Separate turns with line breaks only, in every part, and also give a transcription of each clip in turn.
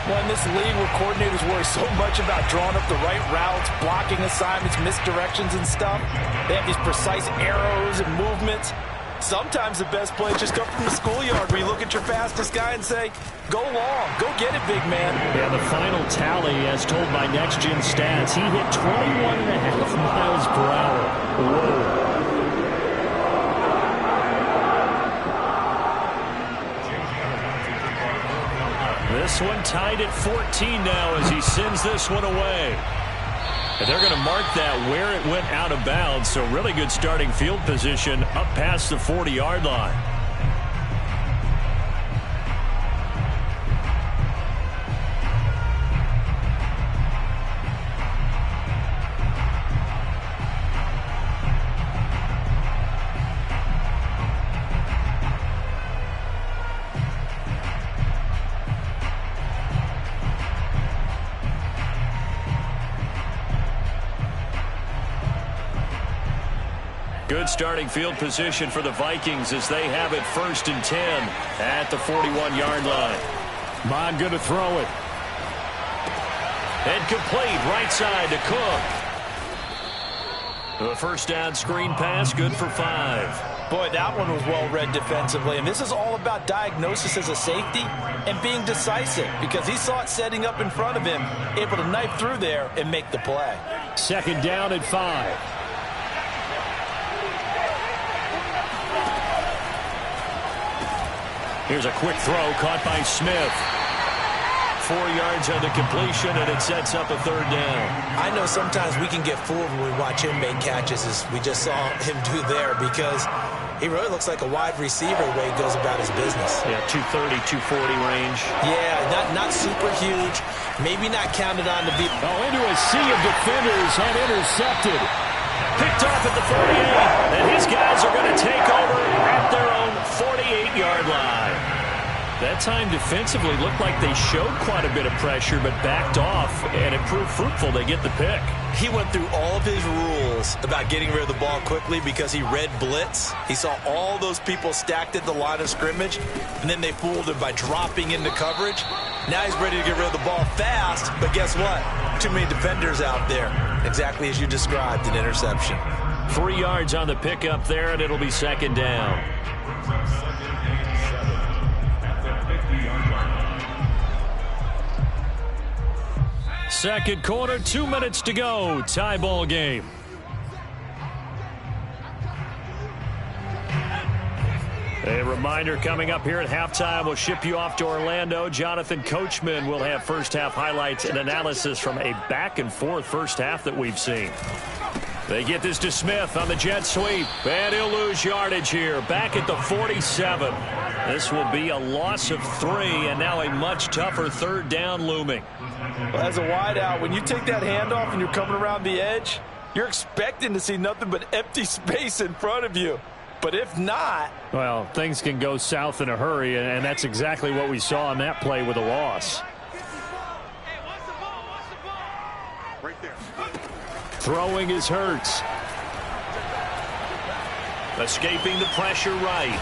Well, in this league where coordinators worry so much about drawing up the right routes, blocking assignments, misdirections and stuff, they have these precise arrows and movements. Sometimes the best plays just come from the schoolyard where you look at your fastest guy and say, go long, go get it, big man.
Yeah, the final tally, as told by Next Gen Stats, he hit 21.5 miles per hour. Whoa. This one tied at 14 now as he sends this one away. And they're going to mark that where it went out of bounds, so really good starting field position up past the 40-yard line. Good starting field position for the Vikings as they have it 1st and 10 at the 41-yard line. Mon going to throw it. And complete right side to Cook. The first down screen pass, good for 5.
Boy, that one was well read defensively. And this is all about diagnosis as a safety and being decisive because he saw it setting up in front of him, able to knife through there and make the play.
2nd down at 5. Here's a quick throw caught by Smith. 4 yards on the completion, and it sets up a 3rd down.
I know sometimes we can get fooled when we watch him make catches, as we just saw him do there, because he really looks like a wide receiver the way he goes about his business.
Yeah, 230, 240 range.
Yeah, not super huge. Maybe not counted on to be.
Oh, into a sea of defenders and intercepted. Picked off at the 48, and his guys are going to take over at their own 48-yard line. That time defensively looked like they showed quite a bit of pressure but backed off, and it proved fruitful. They get the pick.
He went through all of his rules about getting rid of the ball quickly because he read blitz. He saw all those people stacked at the line of scrimmage, and then they fooled him by dropping into coverage. Now he's ready to get rid of the ball fast, but guess what? Too many defenders out there. Exactly as you described, an interception.
3 yards on the pickup there, and it'll be 2nd down. Second quarter, 2 minutes to go. Tie ball game. A reminder coming up here at halftime, we'll ship you off to Orlando. Jonathan Coachman will have first half highlights and analysis from a back and forth first half that we've seen. They get this to Smith on the jet sweep, and he'll lose yardage here. Back at the 47. This will be a loss of 3, and now a much tougher 3rd down looming.
Well, as a wideout, when you take that handoff and you're coming around the edge, you're expecting to see nothing but empty space in front of you. But if not...
Well, things can go south in a hurry, and that's exactly what we saw on that play with a loss.
Right there.
Throwing is Hurts. Escaping the pressure right.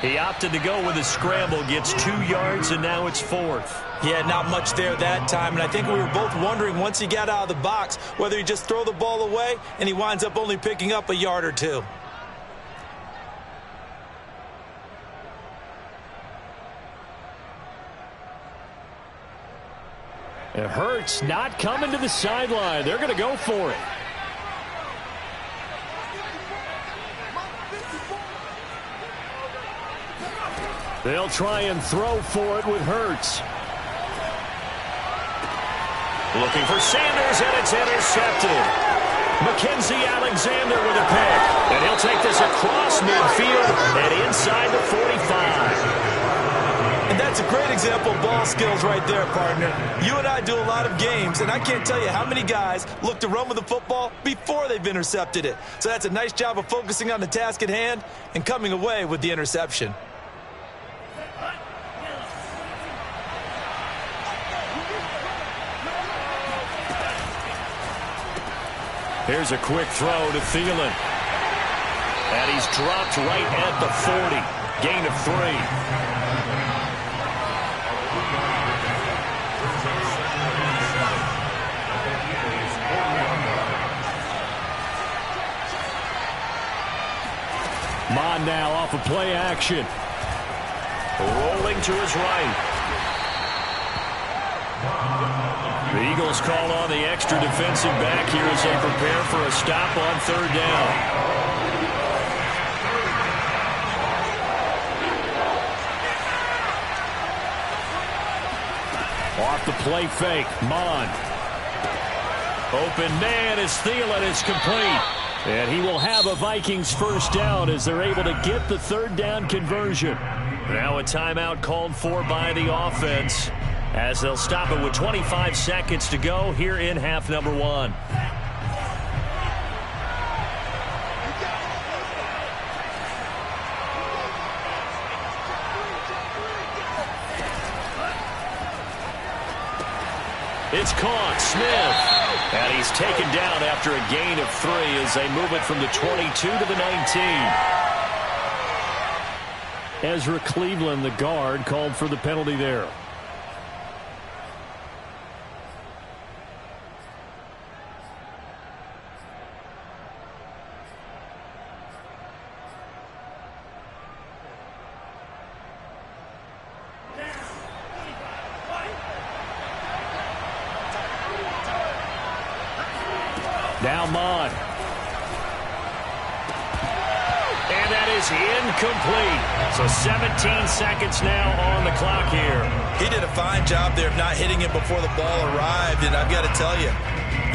He opted to go with a scramble, gets 2 yards, and now it's 4th.
Yeah, not much there that time, and I think we were both wondering once he got out of the box whether he just throw the ball away, and he winds up only picking up a yard or 2.
It hurts not coming to the sideline. They're going to go for it. They'll try and throw for it with Hurts. Looking for Sanders, and it's intercepted. Mackenzie Alexander with a pick. And he'll take this across midfield and inside the 45.
And that's a great example of ball skills right there, partner. You and I do a lot of games, and I can't tell you how many guys look to run with the football before they've intercepted it. So that's a nice job of focusing on the task at hand and coming away with the interception.
Here's a quick throw to Thielen. And he's dropped right at the 40. Gain of 3. run now off of play action. Rolling to his right. The Eagles call on the extra defensive back here as they prepare for a stop on third down. Off the play fake, Mon. Open man is Thielen. It's complete. And he will have a Vikings first down as they're able to get the third down conversion. Now a timeout called for by the offense as they'll stop it with 25 seconds to go here in half number one. It's caught. Smith. And he's taken down after a gain of 3 as they move it from the 22 to the 19. Ezra Cleveland, the guard, called for the penalty there. Now Mon. And that is incomplete. So 17 seconds now on the clock here.
He did a fine job there of not hitting it before the ball arrived. And I've got to tell you,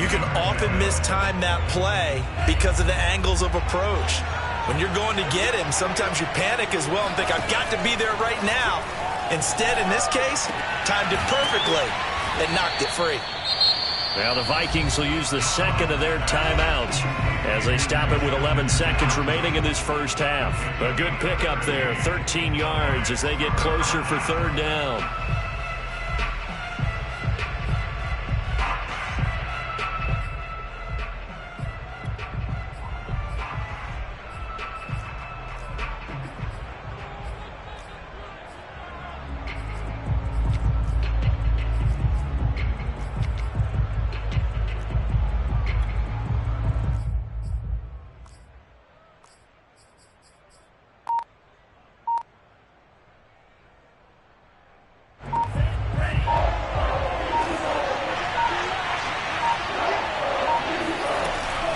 you can often mistime that play because of the angles of approach. When you're going to get him, sometimes you panic as well and think, I've got to be there right now. Instead, in this case, timed it perfectly and knocked it free.
Now the Vikings will use the second of their timeouts as they stop it with 11 seconds remaining in this first half. A good pickup there, 13 yards as they get closer for third down.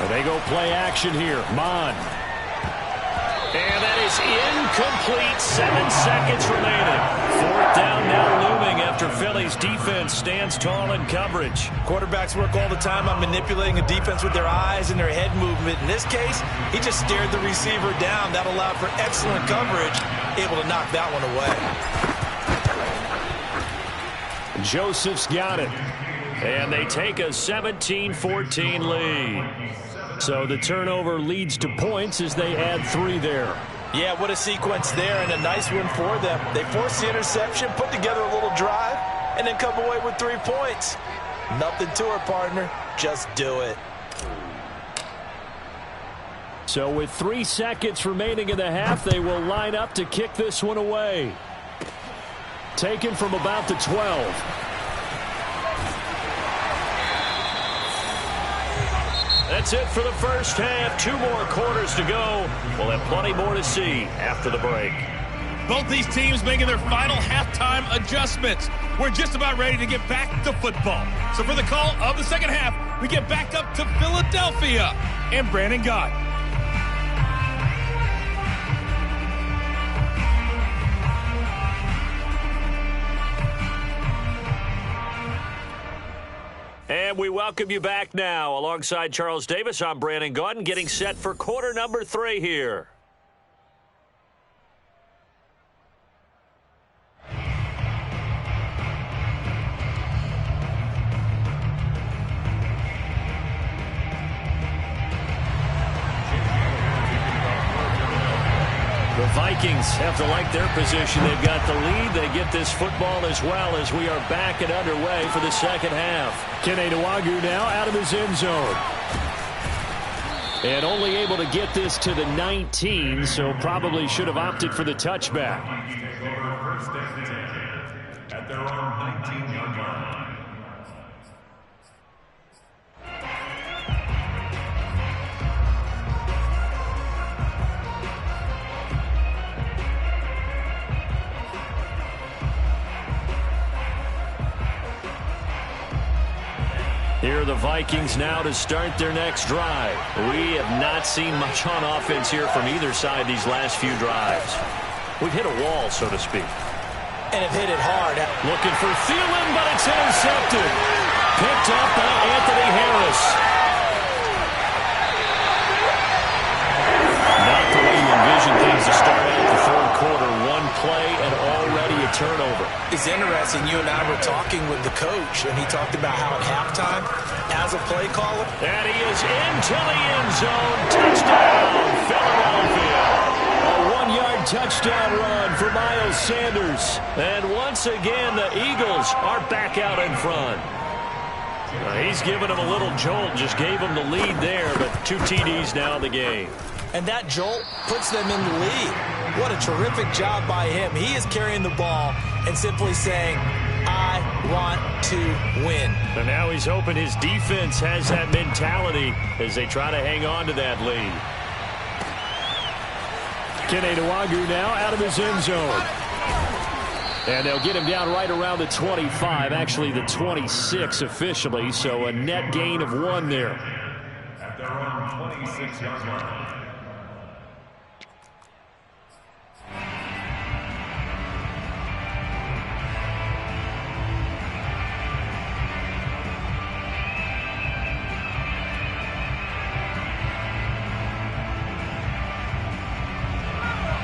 They go play action here. Mon. And that is incomplete. 7 seconds remaining. Fourth down now looming after Philly's defense stands tall in coverage.
Quarterbacks work all the time on manipulating a defense with their eyes and their head movement. In this case, he just stared the receiver down. That allowed for excellent coverage, able to knock that one away.
Joseph's got it. And they take a 17-14 lead. So the turnover leads to points as they add 3 there.
Yeah, what a sequence there, and a nice win for them. They forced the interception, put together a little drive, and then come away with 3 points. Nothing to it, partner. Just do it.
So with 3 seconds remaining in the half, they will line up to kick this one away. Taken from about the 12. That's it for the first half. 2 more quarters to go. We'll have plenty more to see after the break.
Both these teams making their final halftime adjustments. We're just about ready to get back to football. So for the call of the second half, we get back up to Philadelphia and Brandon Gott.
And we welcome you back now. Alongside Charles Davis, I'm Brandon Gaudin, getting set for quarter number 3 here. The Vikings have to like their position. They've got the lead. They get this football as well as we are back and underway for the second half. Kene Nwangwu now out of his end zone. And only able to get this to the 19, so probably should have opted for the touchback. At their own 19-yard line. Here are the Vikings now to start their next drive. We have not seen much on offense here from either side these last few drives. We've hit a wall, so to speak.
And have hit it hard.
Looking for Thielen, but it's intercepted. Picked up by Anthony Harris. Not the way you envision things to start out the third quarter. One play and already a turnover.
It's interesting. You and I were talking with the coach, and he talked about how at halftime, as a play caller.
And he is into the end zone. Touchdown, Philadelphia. A one-yard touchdown run for Miles Sanders. And once again, the Eagles are back out in front. He's given them a little jolt, just gave them the lead there, but 2 TDs now in the game.
And that jolt puts them in the lead. What a terrific job by him. He is carrying the ball and simply saying, I want to win.
And now he's hoping his defense has that mentality as they try to hang on to that lead. Kene Nwangwu now out of his end zone. And they'll get him down right around the 25, actually the 26 officially, so a net gain of 1 there.
At their own 26-yard line.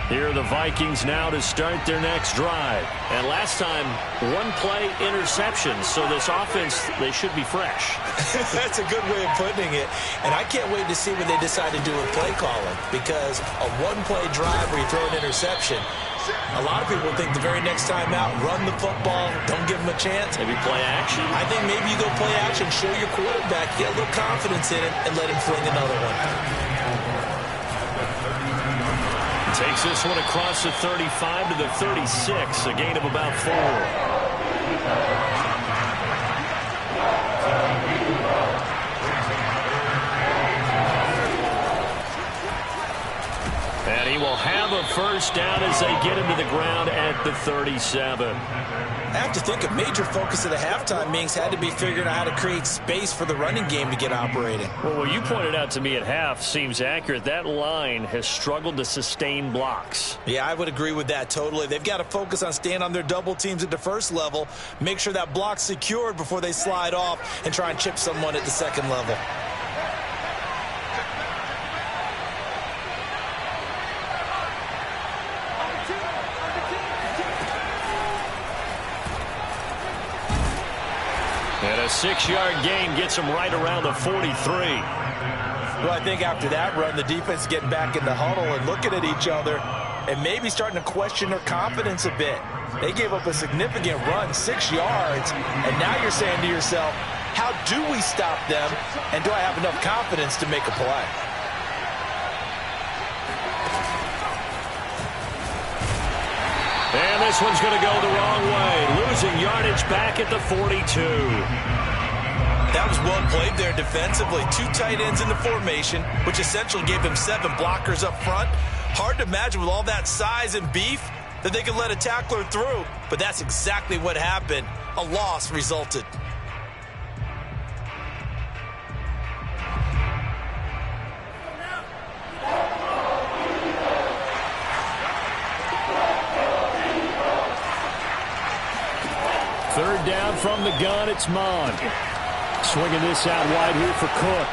Here are the Vikings now to start their next drive. And last time, 1-play interception. So this offense, they should be fresh.
That's a good way of putting it. And I can't wait to see what they decide to do with play calling. Because a 1-play drive where you throw an interception, a lot of people think the very next time out, run the football, don't give them a chance.
Maybe play action?
I think maybe you go play action, show your quarterback, get a little confidence in it, and let him fling another one.
Takes this one across the 35 to the 36, a gain of about 4. And he will have a first down as they get him to the ground at the 37.
I have to think a major focus of the halftime meetings had to be figuring out how to create space for the running game to get operating.
Well, what you pointed out to me at half seems accurate. That line has struggled to sustain blocks.
Yeah, I would agree with that totally. They've got to focus on staying on their double teams at the first level, make sure that block's secured before they slide off and try and chip someone at the second level.
And a 6-yard gain gets him right around the 43.
Well, I think after that run, the defense is getting back in the huddle and looking at each other and maybe starting to question their confidence a bit. They gave up a significant run, 6 yards, and now you're saying to yourself, how do we stop them, and do I have enough confidence to make a play?
And this one's going to go the wrong way. Losing yardage back at the 42.
That was well played there defensively. 2 tight ends in the formation, which essentially gave them 7 blockers up front. Hard to imagine with all that size and beef that they could let a tackler through. But that's exactly what happened. A loss resulted.
Third down from the gun, it's Mond. Swinging this out wide here for Cook.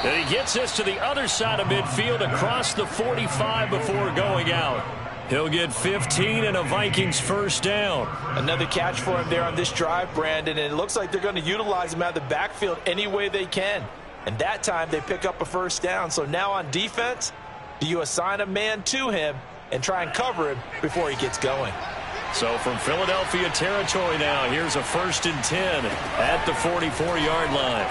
And he gets this to the other side of midfield across the 45 before going out. He'll get 15 and a Vikings first down.
Another catch for him there on this drive, Brandon, and it looks like they're going to utilize him out of the backfield any way they can. And that time they pick up a first down. So now on defense, do you assign a man to him and try and cover him before he gets going?
So from Philadelphia territory now, here's a 1st and 10 at the 44-yard line.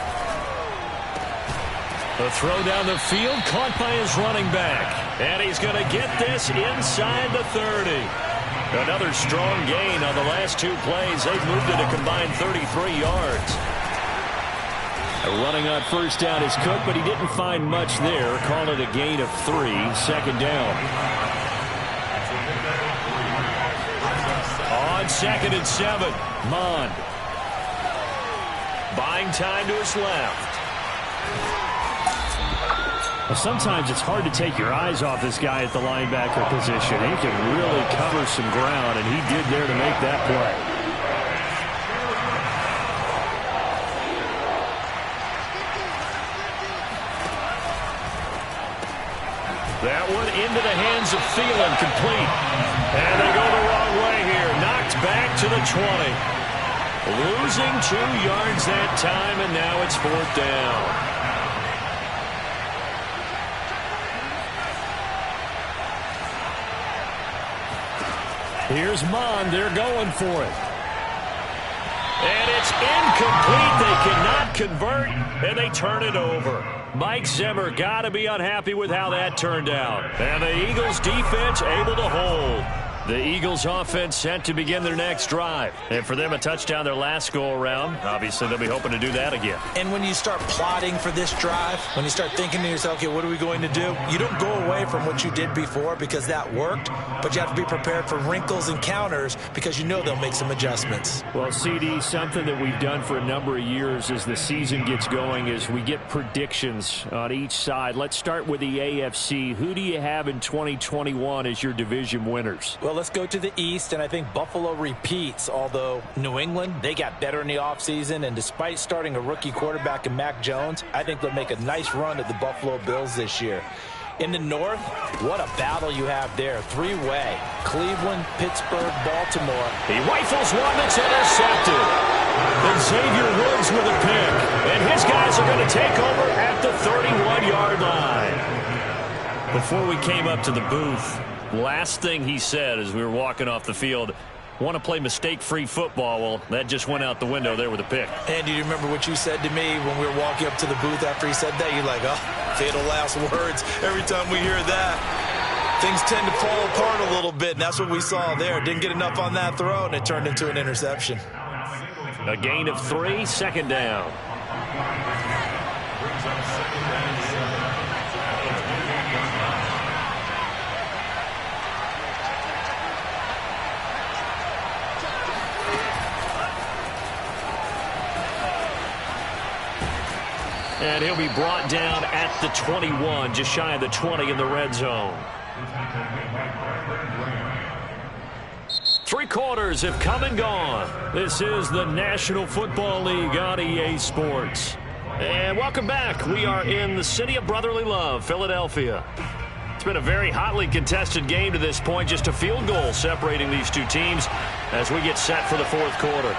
The throw down the field, caught by his running back. And he's going to get this inside the 30. Another strong gain on the last 2 plays. They've moved it a combined 33 yards. Running on first down is Cook, but he didn't find much there. Call it a gain of 3, 2nd down. On 2nd and 7, Mond. Buying time to his left.
Well, sometimes it's hard to take your eyes off this guy at the linebacker position. He can really cover some ground, and he did there to make that play.
That one into the hands of Thielen, complete. And they go the wrong way here. Knocked back to the 20. Losing 2 yards that time, and now it's 4th down.
Here's Mond. They're going for it.
And it's incomplete. They cannot convert, and they turn it over. Mike Zimmer got to be unhappy with how that turned out. And the Eagles defense able to hold. The Eagles offense set to begin their next drive. And for them, a touchdown their last go-around. Obviously, they'll be hoping to do that again.
And when you start plotting for this drive, when you start thinking to yourself, okay, what are we going to do? You don't go away from what you did before because that worked, but you have to be prepared for wrinkles and counters because you know they'll make some adjustments.
Well, CD, something that we've done for a number of years as the season gets going is we get predictions on each side. Let's start with the AFC. Who do you have in 2021 as your division winners?
Well, let's go to the East, and I think Buffalo repeats, although New England, they got better in the offseason, and despite starting a rookie quarterback in Mac Jones, I think they'll make a nice run at the Buffalo Bills this year. In the North, what a battle you have there. 3-way. Cleveland, Pittsburgh, Baltimore.
He rifles one that's intercepted. And Xavier Woods with a pick. And his guys are going to take over at the 31-yard line. Before we came up to the booth, last thing he said as we were walking off the field, want to play mistake-free football. Well, that just went out the window there with a pick.
And do you remember what you said to me when we were walking up to the booth after he said that? You're like, oh, fatal last words. Every time we hear that, things tend to fall apart a little bit, and that's what we saw there. Didn't get enough on that throw, and it turned into an interception.
A gain of 3, 2nd down. And he'll be brought down at the 21, just shy of the 20 in the red zone. 3 quarters have come and gone. This is the National Football League on EA Sports. And welcome back. We are in the city of brotherly love, Philadelphia. It's been a very hotly contested game to this point. Just a field goal separating these two teams as we get set for the 4th quarter.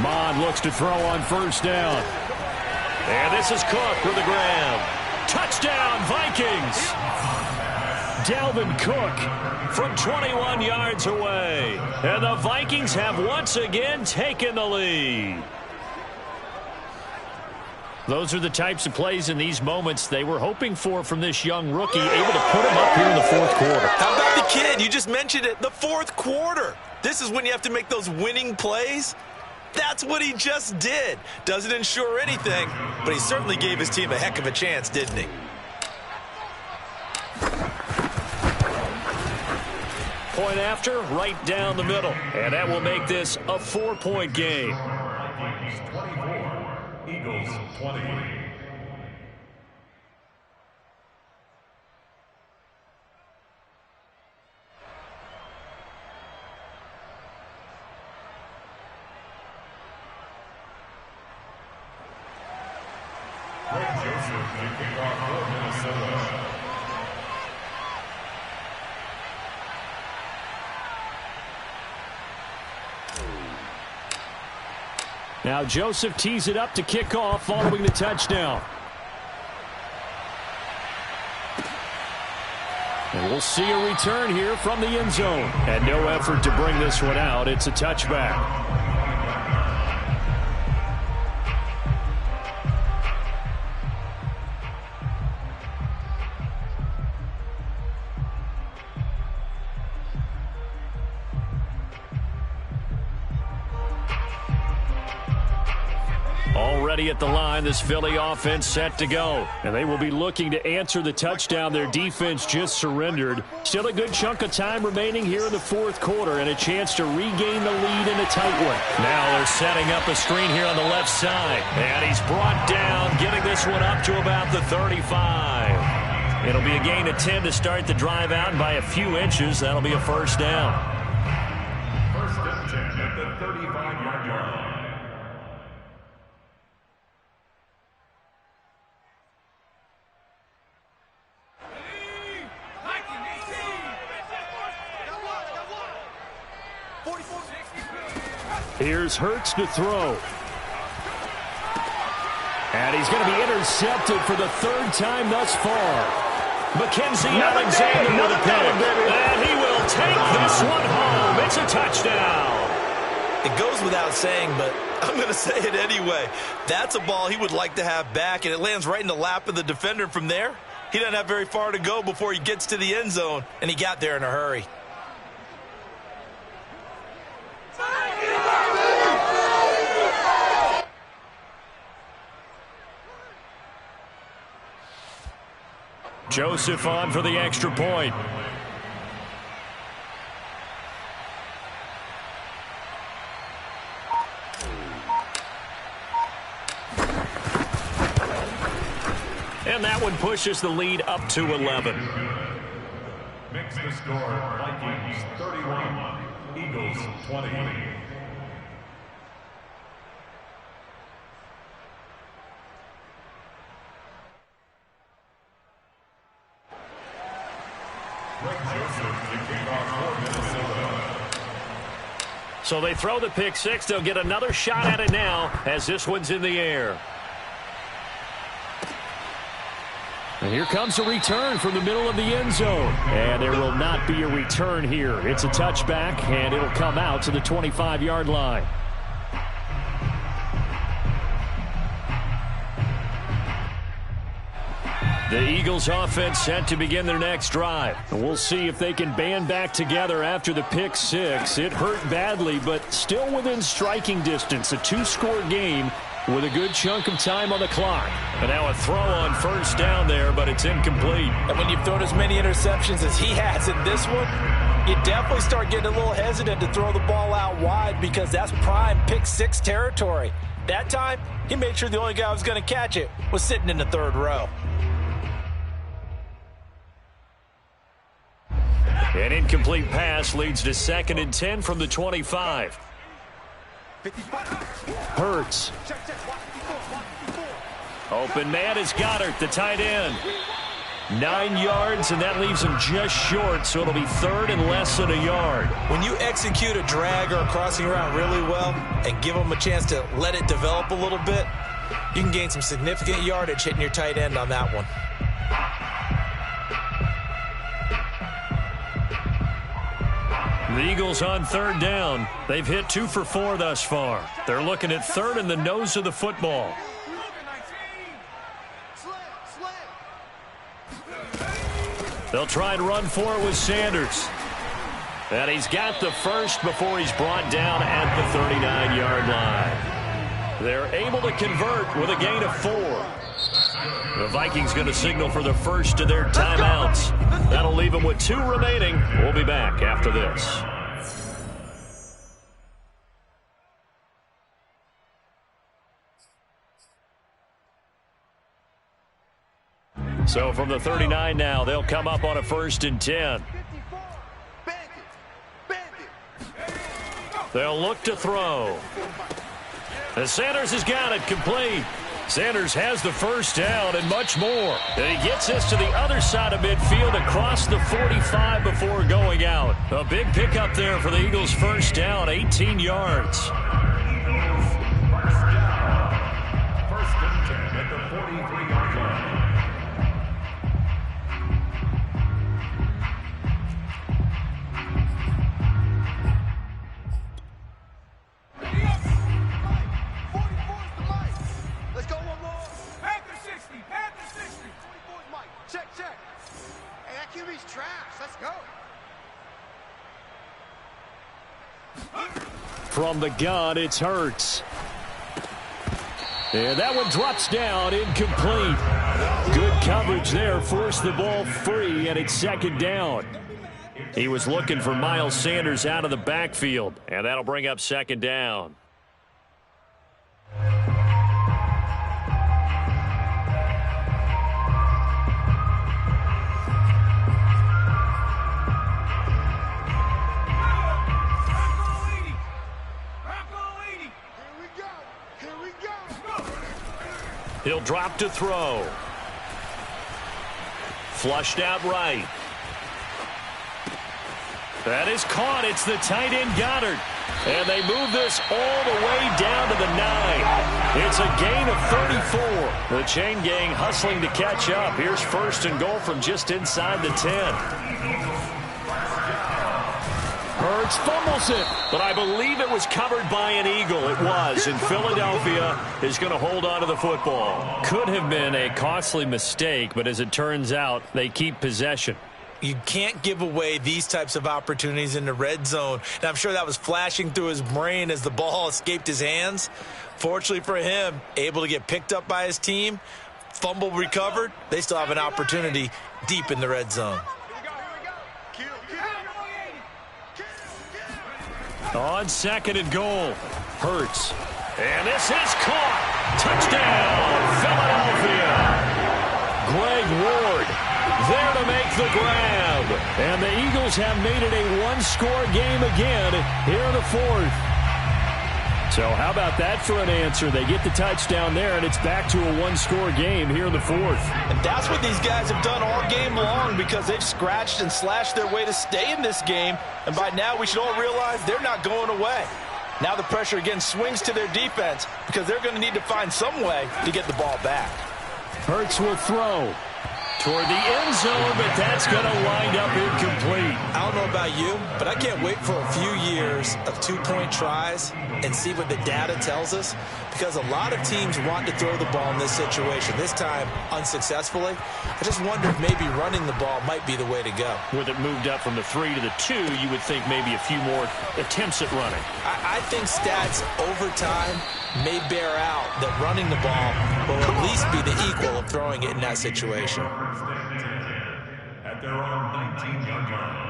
Mond looks to throw on 1st down.
And this is Cook with the grab. Touchdown, Vikings!
Dalvin Cook
from 21 yards away. And the Vikings have once again taken the lead.
Those are the types of plays in these moments they were hoping for from this young rookie, able to put him up here in the 4th quarter.
How about the kid? You just mentioned it, the 4th quarter. This is when you have to make those winning plays. That's what he just did. Doesn't ensure anything, but he certainly gave his team a heck of a chance, didn't he?
Point after, right down the middle. And that will make this a 4-point game.
Vikings 24, Eagles 20. Joseph to kick off for Minnesota.
Now Joseph tees it up to kick off following the touchdown. And we'll see a return here from the end zone. And no effort to bring this one out. It's a touchback.
Already at the line, this Philly offense set to go. And they will be looking to answer the touchdown their defense just surrendered. Still a good chunk of time remaining here in the fourth quarter and a chance to regain the lead in a tight one. Now they're setting up a screen here on the left side. And he's brought down, getting this one up to about the 35. It'll be a gain of 10 to start the drive out, and by a few inches, that'll be a first down.
First and 10 at the 35-yard line.
Here's Hurts to throw. And he's going to be intercepted for the third time thus far. Mackenzie Alexander with a pick. And he will take this one home. It's a touchdown.
It goes without saying, but I'm going to say it anyway. That's a ball he would like to have back, and it lands right in the lap of the defender. From there, he doesn't have very far to go before he gets to the end zone, and he got there in a hurry.
Joseph on for the extra point. And that one pushes the lead up to 11.
Makes the score Vikings 31, Eagles 20.
So they throw the pick six. They'll get another shot at it now as this one's in the air. And here comes a return from the middle of the end zone. And there will not be a return here. It's a touchback, and it'll come out to the 25-yard line. The Eagles offense set to begin their next drive. And we'll see if they can band back together after the pick six. It hurt badly, but still within striking distance. A two-score game with a good chunk of time on the clock. And now a throw on first down there, but it's incomplete.
And when you've thrown as many interceptions as he has in this one, you definitely start getting a little hesitant to throw the ball out wide because that's prime pick six territory. That time, he made sure the only guy who was going to catch it was sitting in the third row.
An incomplete pass leads to 2nd and 10 from the 25. Hurts. Open man is Goddard, the tight end. 9 yards, and that leaves him just short, so it'll be 3rd and less than a yard.
When you execute a drag or a crossing route really well and give him a chance to let it develop a little bit, you can gain some significant yardage hitting your tight end on that one.
The Eagles on 3rd down. They've hit 2 for 4 thus far. They're looking at 3rd in the nose of the football. They'll try and run for it with Sanders. And he's got the first before he's brought down at the 39-yard line. They're able to convert with a gain of 4. The Vikings going to signal for the first of their timeouts. That'll leave them with 2 remaining. We'll be back after this. So from the 39 now, they'll come up on a 1st and 10. They'll look to throw. And Sanders has got it complete. Sanders has the first down and much more. And he gets this to the other side of midfield across the 45 before going out. A big pickup there for the Eagles' first down, 18 yards.
First and 10 at the 43-yard line.
From the gun, it's Hurts.
And that one drops down, incomplete. Good coverage there, forced the ball free, and it's second down. He was looking for Miles Sanders out of the backfield, and that'll bring up second down. He'll drop to throw. Flushed out right. That is caught. It's the tight end Goddard. And they move this all the way down to the 9. It's a gain of 34. The chain gang hustling to catch up. Here's first and goal from just inside the 10. Hurts fumbles it, but I believe it was covered by an Eagle. It was, and Philadelphia is going to hold on to the football. Could have been a costly mistake, but as it turns out, they keep possession.
You can't give away these types of opportunities in the red zone. And I'm sure that was flashing through his brain as the ball escaped his hands. Fortunately for him, able to get picked up by his team, fumble recovered. They still have an opportunity deep in the red zone.
On second and goal, Hurts. And this is caught. Touchdown, Philadelphia. Greg Ward there to make the grab. And the Eagles have made it a one-score game again here in the fourth. So how about that for an answer? They get the touchdown there, and it's back to a one-score game here in the fourth.
And that's what these guys have done all game long because they've scratched and slashed their way to stay in this game. And by now, we should all realize they're not going away. Now the pressure again swings to their defense because they're going to need to find some way to get the ball back.
Hurts will throw toward the end zone, but that's going to wind up incomplete.
I don't know about you, but I can't wait for a few years of two-point tries and see what the data tells us, because a lot of teams want to throw the ball in this situation, this time unsuccessfully. I just wonder if maybe running the ball might be the way to go.
With it moved up from the 3 to the 2, you would think maybe a few more attempts at running.
I think stats over time may bear out that running the ball will at least be the equal of throwing it in that situation.
At their own 19-yard line.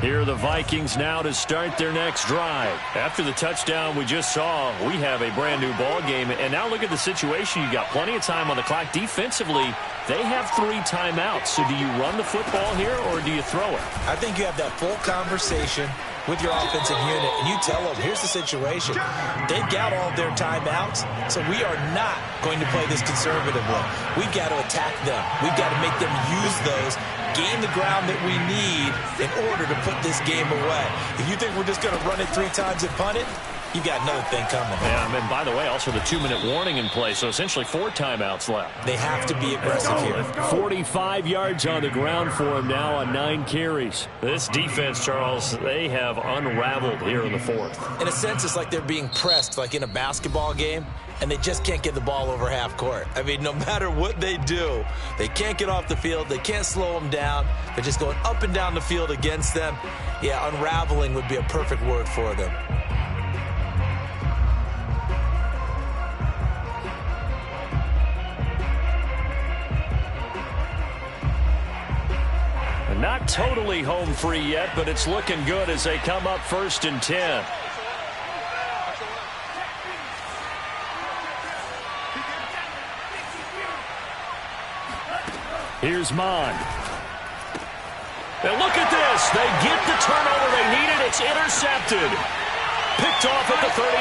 Here are the Vikings now to start their next drive. After the touchdown we just saw, we have a brand new ball game. And now look at the situation. You got plenty of time on the clock. Defensively, they have 3 timeouts. So do you run the football here or do you throw it?
I think you have that full conversation with your offensive unit, and you tell them, here's the situation. They've got all of their timeouts, so we are not going to play this conservatively. We've got to attack them. We've got to make them use those, gain the ground that we need in order to put this game away. If you think we're just going to run it 3 times and punt it, you got another thing coming.
Yeah, and by the way, also the 2-minute warning in play, so essentially 4 timeouts left.
They have to be aggressive here.
45 yards on the ground for him now on 9 carries. This defense, Charles, they have unraveled here in the fourth.
In a sense, it's like they're being pressed like in a basketball game, and they just can't get the ball over half court. I mean, no matter what they do, they can't get off the field. They can't slow them down. They're just going up and down the field against them. Yeah, unraveling would be a perfect word for them.
Not totally home free yet, but it's looking good as they come up 1st and 10. Here's Mond. And look at this. They get the turnover they needed. It's intercepted. Picked off at the 39.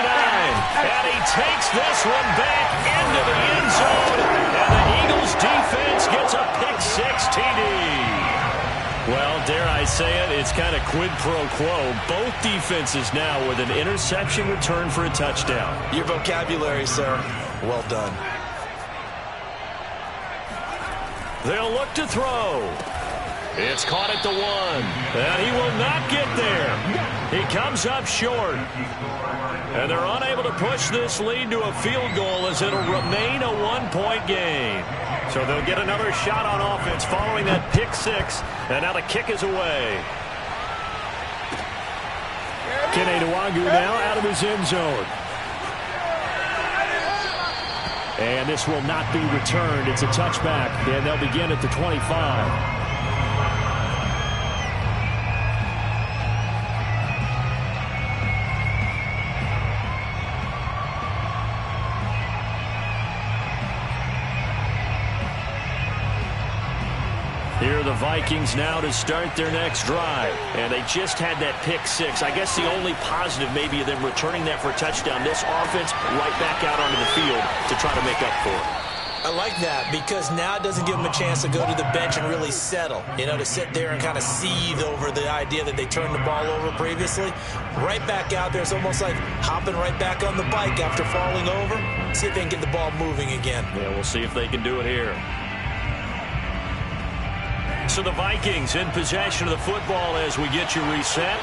And he takes this one back into the end zone. And the Eagles defense gets a pick-6 TD. Well, dare I say it, it's kind of quid pro quo. Both defenses now with an interception return for a touchdown.
Your vocabulary, sir. Well done.
They'll look to throw. It's caught at the 1. And he will not get there.
He comes up short. And they're unable to push this lead to a field goal as it'll remain a one-point game. So they'll get another shot on offense following that pick six. And now the kick is away.
Kenny now out of his end zone. And this will not be returned. It's a touchback, and they'll begin at the 25. Here are the Vikings now to start their next drive. And they just had that pick six. I guess the only positive maybe of them returning that for a touchdown. This offense right back out onto the field to try to make up for it.
I like that because now it doesn't give them a chance to go to the bench and really settle. You know, to sit there and kind of seethe over the idea that they turned the ball over previously. Right back out there. It's almost like hopping right back on the bike after falling over. See if they can get the ball moving again.
Yeah, we'll see if they can do it here. So the Vikings in possession of the football as we get you reset.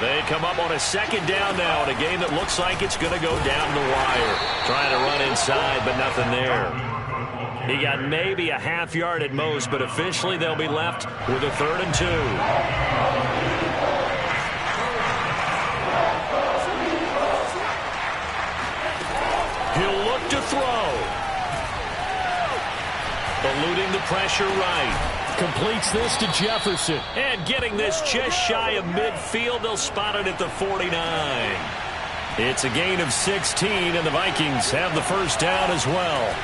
They come up on a second down now in a game that looks like it's going to go down the wire. Trying to run inside, but nothing there. He got maybe a half yard at most, but officially they'll be left with a 3rd and 2. He'll look to throw. Eluding the pressure right.
Completes this to Jefferson.
And getting this just shy of midfield. They'll spot it at the 49. It's a gain of 16, and the Vikings have the first down as well.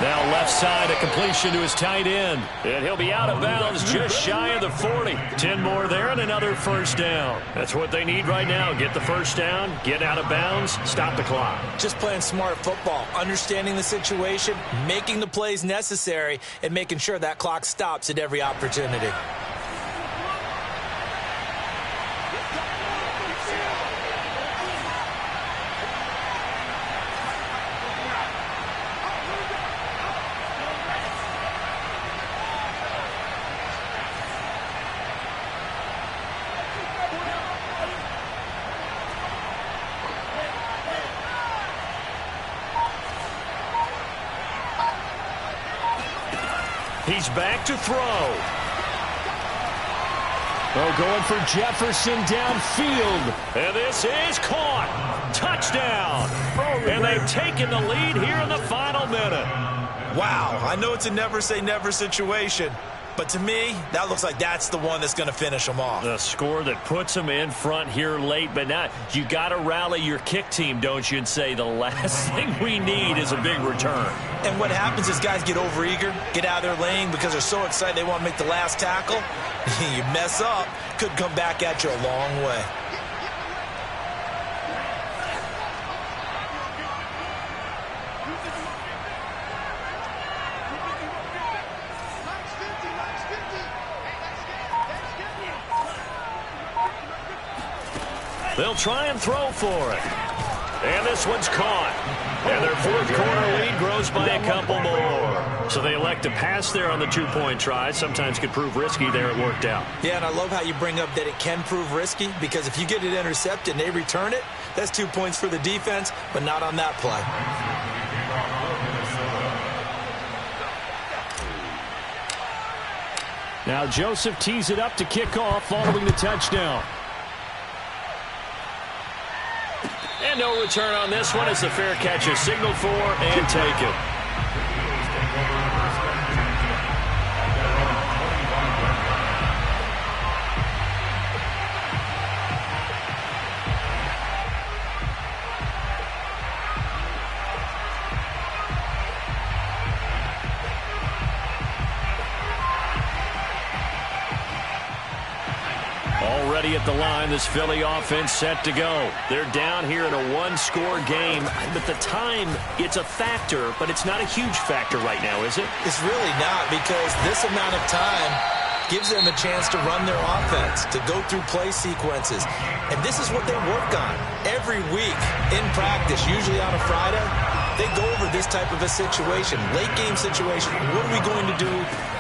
Now left side, a completion to his tight end. And he'll be out of bounds just shy of the 40. 10 more there and another first down. That's what they need right now. Get the first down, get out of bounds, stop the clock.
Just playing smart football, understanding the situation, making the plays necessary, and making sure that clock stops at every opportunity.
He's back to throw.
Oh, going for Jefferson downfield.
And this is caught. Touchdown. And they've taken the lead here in the final minute.
Wow, I know it's a never say never situation, but to me, that looks like that's the one that's going to finish them off.
The score that puts them in front here late, but now you got to rally your kick team, don't you, and say the last thing we need is a big return.
And what happens is guys get overeager, get out of their lane because they're so excited they want to make the last tackle. You mess up, could come back at you a long way.
They'll try and throw for it. And this one's caught. And their fourth quarter lead grows by a couple more. So they elect to pass there on the two-point try. Sometimes could prove risky there. It worked out.
Yeah, and I love how you bring up that it can prove risky because if you get it intercepted and they return it, that's 2 points for the defense, but not on that play.
Now Joseph tees it up to kick off following the touchdown.
And no return on this one as the fair catch is signaled for and taken. Already at the line, this Philly offense set to go. They're down here in a one-score game, but the time, it's a factor, but it's not a huge factor right now, is it?
It's really not because this amount of time gives them a chance to run their offense, to go through play sequences. And this is what they work on every week in practice, usually on a Friday. they go over this type of a situation, late-game situation. What are we going to do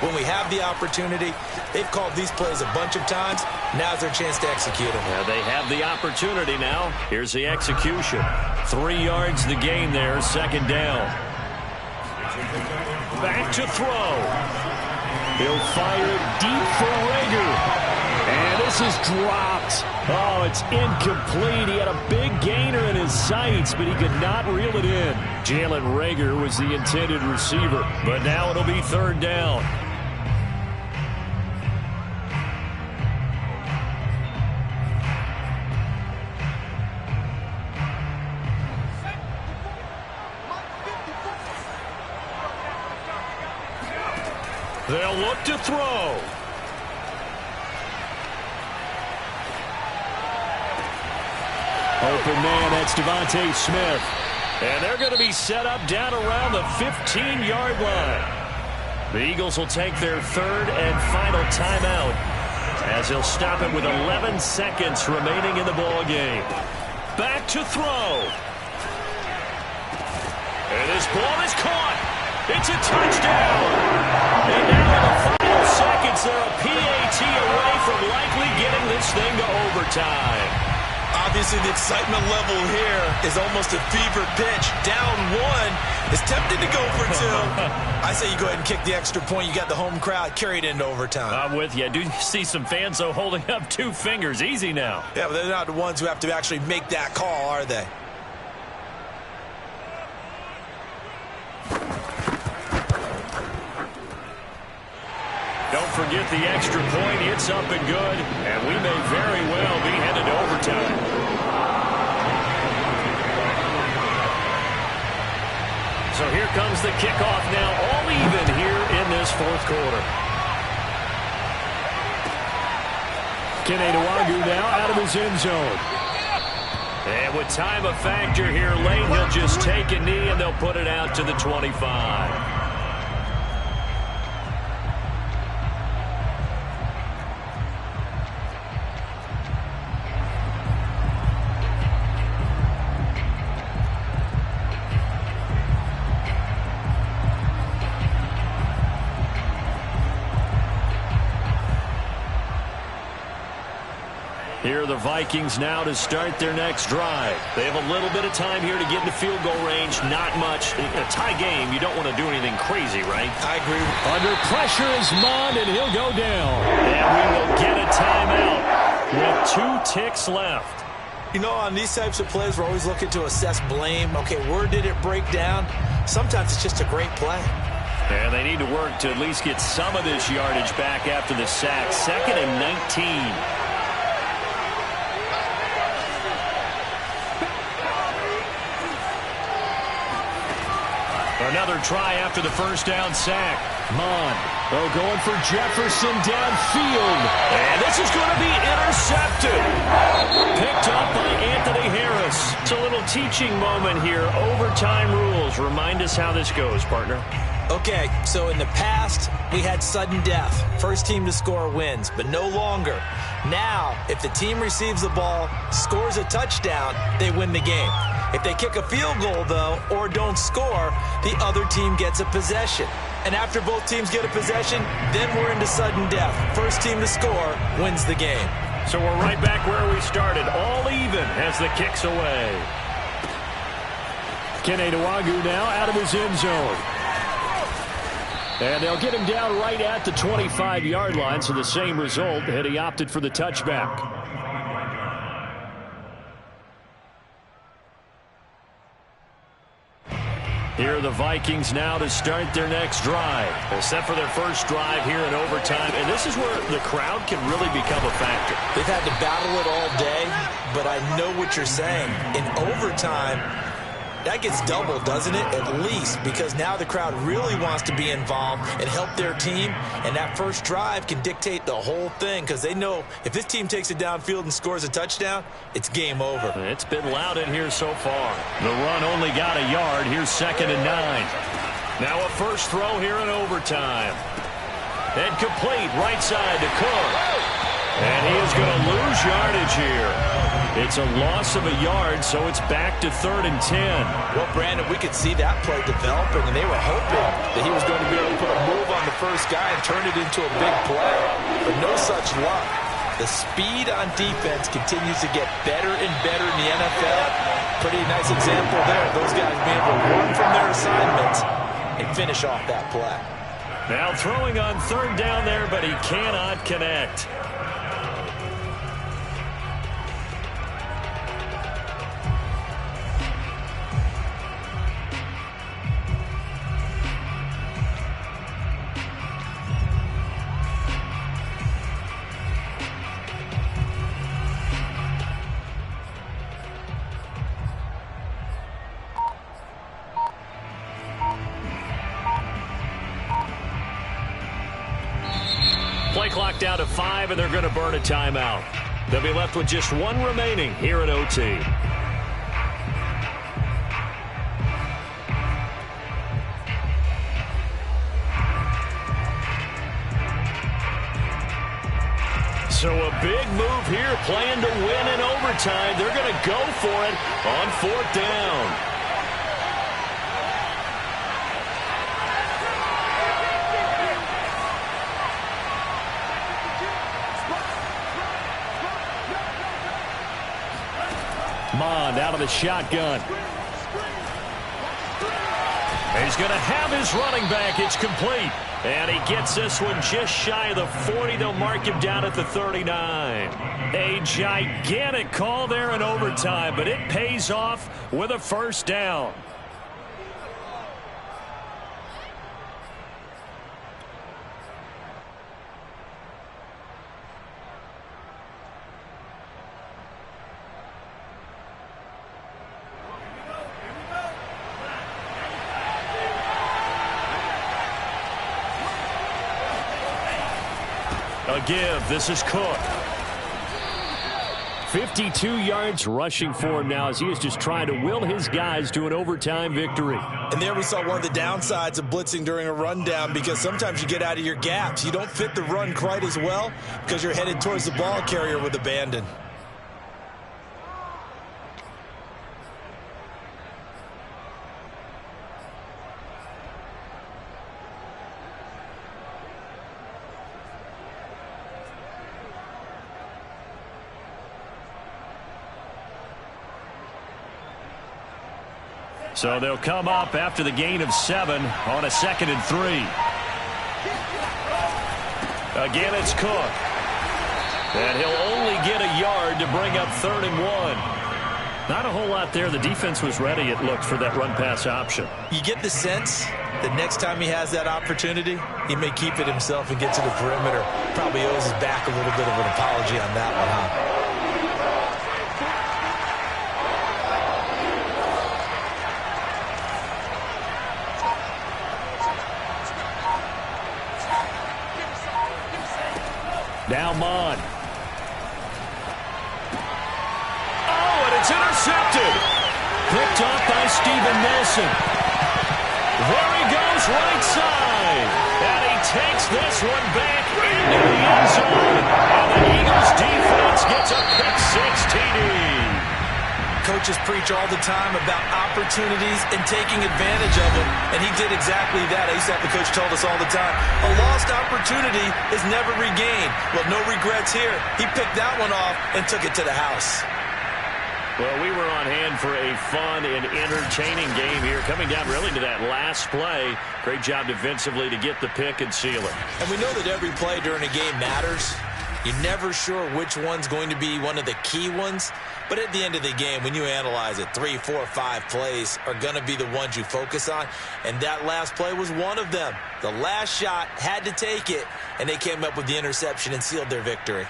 when we have the opportunity? They've called these plays a bunch of times. Now's their chance to execute them.
Yeah, they have the opportunity now. Here's the execution. 3 yards the gain there, second down. Back to throw. He'll fire deep for Rager. And this is dropped. Oh, it's incomplete. He had a big gainer in his sights, but he could not reel it in. Jalen Rager was the intended receiver, but now it'll be third down. They'll look to throw. Open man, that's Devontae Smith. And they're going to be set up down around the 15-yard line. The Eagles will take their third and final timeout as they'll stop it with 11 seconds remaining in the ball game. Back to throw. And this ball is caught. It's a touchdown. And now in the final seconds, they're a PAT away from likely getting this thing to overtime.
Obviously, the excitement level here is almost a fever pitch. Down 1 is tempted to go for 2. I say you go ahead and kick the extra point. You got the home crowd. Carry it into overtime.
I'm with you. I do see some fans, though, holding up 2 fingers. Easy now.
Yeah, but they're not the ones who have to actually make that call, are they?
Don't forget the extra point. It's up and good. And we may very well be headed to overtime. So here comes the kickoff now, all even here in this fourth quarter. Uuuuuuu now out of his end zone. And with time a factor here late, he'll just take a knee and they'll put it out to the 25. Here are the Vikings now to start their next drive. They have a little bit of time here to get into field goal range. Not much. In a tie game, you don't want to do anything crazy, right?
I agree.
Under pressure is Mond, and he'll go down.
And we will get a timeout with 2 ticks left.
You know, on these types of plays, we're always looking to assess blame. Okay, where did it break down? Sometimes it's just a great play.
And they need to work to at least get some of this yardage back after the sack. 2nd and 19. Another try after the first down sack.
Mond, going for Jefferson downfield.
And this is going to be intercepted. Picked up by Anthony Harris. It's a little teaching moment here. Overtime rules. Remind us how this goes, partner.
Okay, so in the past, we had sudden death. First team to score wins, but no longer. Now, if the team receives the ball, scores a touchdown, they win the game. If they kick a field goal, though, or don't score, the other team gets a possession. And after both teams get a possession, then we're into sudden death. First team to score wins the game.
So we're right back where we started, all even as the kick's away.
Uuuuuuu now out of his end zone. And they'll get him down right at the 25-yard line, so the same result, and he opted for the touchback.
Here are the Vikings now to start their next drive. They're set for their first drive here in overtime, and this is where the crowd can really become a factor.
They've had to battle it all day, but I know what you're saying. In overtime, that gets doubled, doesn't it? At least, because now the crowd really wants to be involved and help their team, and that first drive can dictate the whole thing, because they know if this team takes it downfield and scores a touchdown, it's game over.
It's been loud in here so far. The run only got a yard. Here's 2nd and 9. Now a first throw here in overtime. And complete right side to Cook.
And he is going to lose yardage here. It's a loss of a yard, so it's back to 3rd and 10.
Well, Brandon, we could see that play developing, and they were hoping that he was going to be able to put a move on the first guy and turn it into a big play. But no such luck. The speed on defense continues to get better and better in the NFL. Pretty nice example there. Those guys being able to run from their assignments and finish off that play.
Now throwing on 3rd down there, but he cannot connect. Play clock down to 5, and they're going to burn a timeout. They'll be left with just 1 remaining here at OT. So a big move here, playing to win in overtime. They're going to go for it on 4th down. Mond out of the shotgun. He's going to have his running back. It's complete. And he gets this one just shy of the 40. They'll mark him down at the 39. A gigantic call there in overtime, but it pays off with a 1st down. A give. This is Cook. 52 yards rushing for him now as he is just trying to will his guys to an overtime victory.
And there we saw one of the downsides of blitzing during a rundown, because sometimes you get out of your gaps. You don't fit the run quite as well because you're headed towards the ball carrier with abandon.
So they'll come up after the gain of 7 on a 2nd and 3. Again, it's Cook. And he'll only get a yard to bring up 3rd and 1. Not a whole lot there. The defense was ready, it looked, for that run-pass option.
You get the sense that next time he has that opportunity, he may keep it himself and get to the perimeter. Probably owes his back a little bit of an apology on that one, huh?
Now Mond. Oh, and it's intercepted. Picked off by Steven Nelson. There he goes, right side. And he takes this one back into the end zone. And the Eagles defense gets a pick-6 TD.
Coaches preach all the time about opportunities and taking advantage of them, and he did exactly that. I used to have the coach told us all the time, a lost opportunity is never regained. Well, no regrets here. He picked that one off and took it to the house.
Well, we were on hand for a fun and entertaining game here, coming down really to that last play. Great job defensively to get the pick and seal it.
And we know that every play during a game matters. You're never sure which one's going to be one of the key ones. But at the end of the game, when you analyze it, 3, 4, 5 plays are going to be the ones you focus on. And that last play was one of them. The last shot had to take it, and they came up with the interception and sealed their victory.